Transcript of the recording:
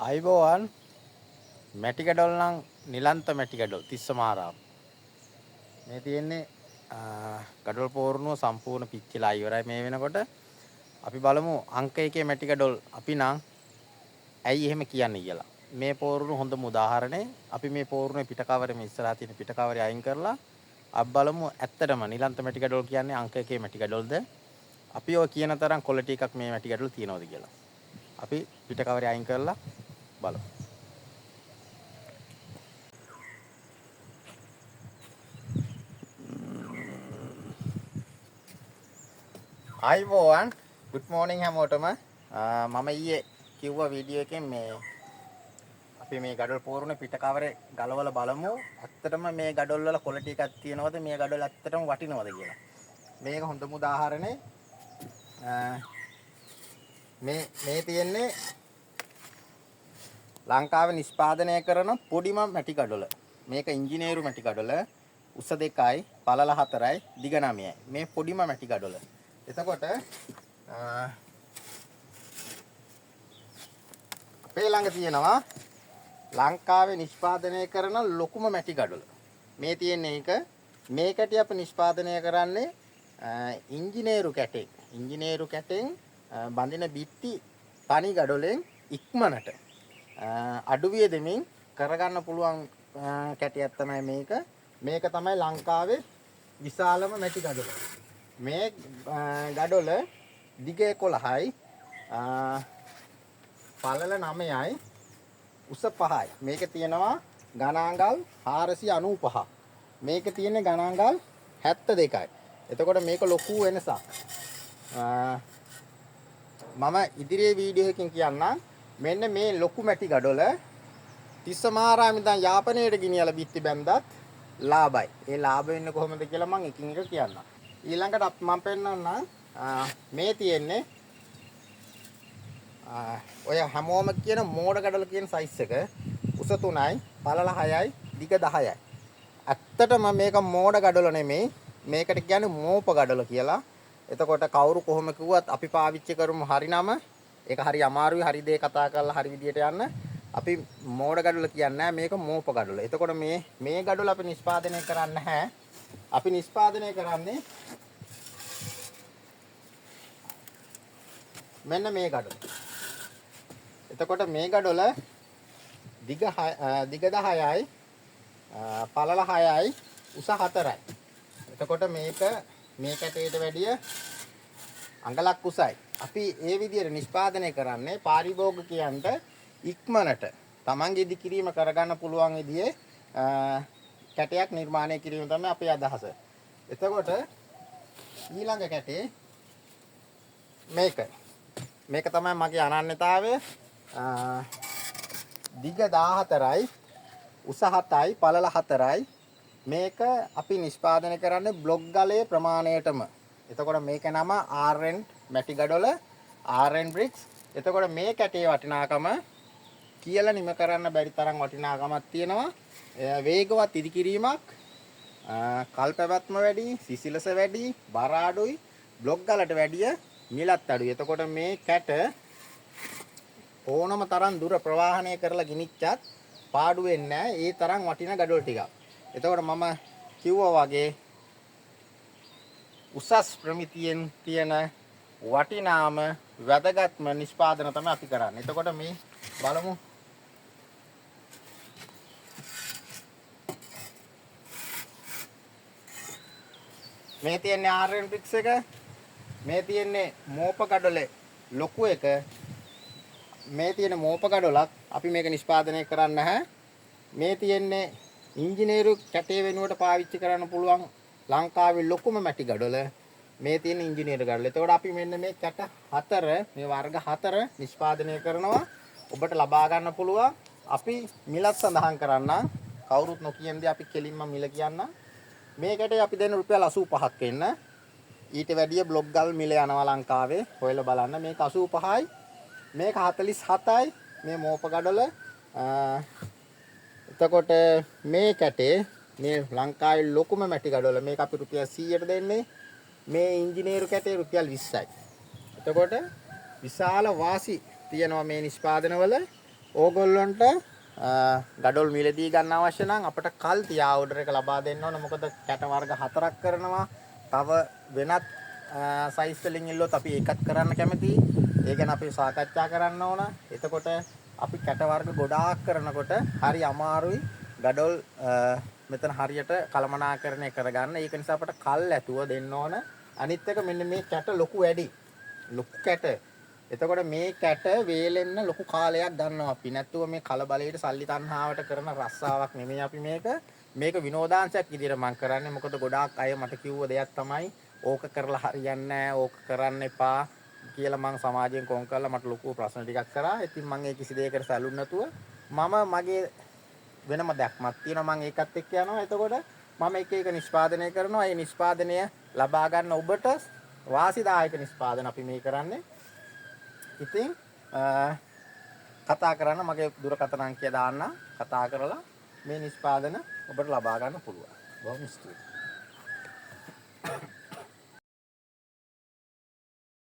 ආයිබෝවන් මැටි කැඩවල නම් නිලන්ත මැටි කැඩවල තිස්සමාරාම මේ තියෙන්නේ කඩවල පෝරණුව සම්පූර්ණ පිච්චිලා ඉවරයි මේ වෙනකොට අපි බලමු අංක 1 මැටි කැඩවල අපි නම් ඇයි එහෙම කියන්නේ කියලා මේ පෝරණුව හොඳම උදාහරණේ අපි මේ පෝරණුවේ පිට කවරේ මේ ඉස්සරහා තියෙන පිට කවරේ අයින් කරලා අපි බලමු ඇත්තටම නිලන්ත මැටි කැඩවල කියන්නේ අංක 1 මැටි කැඩවලද අපි ඔය කියන තරම් ක්වොලිටි එකක් මේ මැටි කැඩවල තියෙනවද කියලා අපි පිට කවරේ අයින් කරලා බලමු ආයිබෝවන් good morning හැමෝටම මම ඊයේ කිව්ව වීඩියෝ එකෙන් මේ අපි මේ ගඩොල් පෝරුනේ පිට කවරේ ගලවලා බලමු ඇත්තටම මේ ගඩොල් වල ක්වොලිටි එකක් තියෙනවද මේ ගඩොල් ඇත්තටම වටිනවද කියලා මේක හොඳම උදාහරණේ මේ තියෙන්නේ ලංකාවේ නිෂ්පාදනය කරන පොඩිම මැටි ගඩොල මේක ඉංජිනේරු මැටි ගඩොල උස 2යි පළල 4යි දිග 9යි මේ පොඩිම මැටි ගඩොල එතකොට අපේ ළඟ තියෙනවා ලංකාවේ නිෂ්පාදනය කරන ලොකුම මැටි ගඩොල. මේ තියෙන එක මේ කැටි අපි නිෂ්පාදනය කරන්නේ ඉංජිනේරු කැටෙන්. ඉංජිනේරු කැටෙන් බඳින බිත්ති තනි ගඩොලෙන් ඉක්මනට අඩු වියදමින් කරගන්න පුළුවන් කැටියක් තමයි මේක. මේක තමයි ලංකාවේ විශාලම මැටි ගඩොල. මේ ගඩොල දිග 11යි පළල 9යි උස 5යි මේක තියෙනවා ගණාංගල් 495 මේක තියෙන්නේ ගණාංගල් 72යි එතකොට මේක ලොකු වෙනසක් මම ඉදිරියේ වීඩියෝ එකකින් කියන්නම් මෙන්න මේ ලොකු මැටි ගඩොල තිස්සමාරාම ඉඳන් යාපනයට ගෙනියලා බිත්ති බැන්දත් ලාභයි ඒ ලාභ වෙන්නේ කොහොමද කියලා මම එකින් එක කියන්නම් ඊළඟට මම පෙන්නන්නම් මේ තියෙන්නේ ඔය හැමෝම කියන මෝඩ ගඩොල කියන සයිස් එක උස 3යි පළල 6යි දිග 10යි. ඇත්තටම මේක මෝඩ ගඩොල නෙමෙයි. මේකට කියන්නේ මෝප ගඩොල කියලා. එතකොට කවුරු කොහොම කිව්වත් අපි පාවිච්චි කරමු හරි නම. ඒක හරි අමාරුයි හරි දේ කතා කරලා හරි විදියට යන්න. අපි මෝඩ ගඩොල කියන්නේ නැහැ මේක මෝප ගඩොල. එතකොට මේ ගඩොල අපි නිෂ්පාදනය කරන්නේ නැහැ. අපි නිෂ්පාදනය කරන්නේ මෙන්න මේ ගඩොල. එතකොට මේ ගඩොල දිග 10යි පළල 6යි උස 4යි. එතකොට මේක මේ කැටේට වැඩිය අඟලක් උසයි. අපි ඒ විදිහට නිෂ්පාදනය කරන්නේ පාරිභෝගිකයන්ට ඉක්මනට තමන්ගේ ඉදිකිරීම කරගන්න පුළුවන් විදිහේ කැටයක් නිර්මාණය කිරීම තමයි අපේ අදහස. එතකොට ඊළඟ කැටේ මේක තමයි මගේ අනන්‍යතාවය දිග 14යි උස 7යි පළල 4යි මේක අපි නිෂ්පාදනය කරන්නේ බ්ලොක් ගලේ ප්‍රමාණයටම. එතකොට මේක නම RN මැටි ගඩොල RN bricks. එතකොට මේ කැටේ වටිනාකම කියලා නිම කරන්න බැරි තරම් වටිනාකමක් තියෙනවා. වේගවත් ඉදිකිරීමක් කල්පැවැත්ම වැඩි සිසිලස වැඩි බර අඩුයි බ්ලොක් ගලට වැඩිය මිලත් අඩුයි. එතකොට මේ කැට ඕනම තරම් දුර ප්‍රවාහනය කරලා ගිනිච්චත් පාඩු වෙන්නේ නැහැ. ඒ තරම් වටින ගඩොල් ටිකක්. එතකොට මම කිව්වා වගේ උසස් ප්‍රමිතියෙන් තියෙන වටිනාම වැදගත්ම නිෂ්පාදන තමයි අපි කරන්නේ. එතකොට මේ බලමු මේ තියෙන්නේ RN bricks එක මේ තියෙන්නේ මෝප ගඩොලේ ලොකු එක මේ තියෙන මෝප ගඩොලක් අපි මේක නිෂ්පාදනය කරන්නේ නැහැ. මේ තියෙන්නේ ඉංජිනේරු කැටේ වෙනුවට පාවිච්චි කරන්න පුළුවන් ලංකාවේ ලොකුම මැටි ගඩොල. මේ තියෙන ඉංජිනේරු ගඩොල. එතකොට අපි මෙන්න මේ කැට 4 මේ වර්ග 4 නිෂ්පාදනය කරනවා. ඔබට ලබා ගන්න පුළුවන්. අපි මිලත් සඳහන් කරන්නම්. කවුරුත් නොකියන්නේ අපි කෙලින්ම මිල කියන්නම්. මේ කැටේ අපි දෙන රුපියල් 85ක් වෙන්න. ඊට වැඩිය බ්ලොක් ගල් මිල යනවා ලංකාවේ. හොයලා බලන්න මේක 85යි. මේක 47යි මේ මෝප ගඩොල. එතකොට මේ කැටේ මේ ලංකාවේ ලොකුම මැටි ගඩොල මේක අපි රුපියල් 100ට දෙන්නේ. මේ ඉංජිනේරු කැටේ රුපියල් 20යි. එතකොට විශාල වාසි තියෙනවා මේ නිෂ්පාදනවල. ඕගොල්ලන්ට ගඩොල් මිලදී ගන්න අවශ්‍ය නම් අපිට කල් තියා ඕඩර් එක ලබා දෙන්න ඕන. මොකද කැට වර්ග 4ක් කරනවා. තව වෙනත් සයිස් වලින් ඉල්ලුවොත් අපි ඒකත් කරන්න කැමතියි. ඒ ගැන අපි සාකච්ඡා කරන්න ඕන. එතකොට අපි කැට වර්ග ගොඩාක් කරනකොට හරි අමාරුයි ගඩොල් මෙතන හරියට කළමනාකරණය කරගන්න. ඒක නිසා අපිට කල් ඇතුව දෙන්න ඕන. අනිත් එක මෙන්න මේ කැට ලොකු වැඩි. ලොකු කැට. එතකොට මේ කැට වේලෙන්න ලොකු කාලයක් ගන්නවා අපි. නැත්තුව මේ කලබලයට සල්ලි තණ්හාවට කරන රස්සාවක් නෙමෙයි අපි මේක. මේක විනෝදාංශයක් විදිහට මම කරන්නේ. මොකද ගොඩාක් අය මට කිව්ව දෙයක් තමයි ඕක කරලා හරියන්නේ නැහැ. ඕක කරන්න එපා කියලා මම සමාජයෙන් කොන් කරලා මට ලොකු ප්‍රශ්න ටිකක් කරා. ඉතින් මම ඒ කිසි දෙයකට සැලුන් නැතුව මම මගේ වෙනම දැක්මක් තියෙනවා. මම ඒකත් එක්ක යනවා. එතකොට මම එක එක නිෂ්පාදනය කරනවා. ඒ නිෂ්පාදනය ලබා ගන්න ඔබට වාසිදායක නිෂ්පාදන අපි මේ කරන්නේ. ඉතින් කතා කරන්න මගේ දුරකථන අංකය දාන්න. කතා කරලා මේ නිෂ්පාදන ඔබට ලබා ගන්න පුළුවන්. බොහොම ස්තුතියි.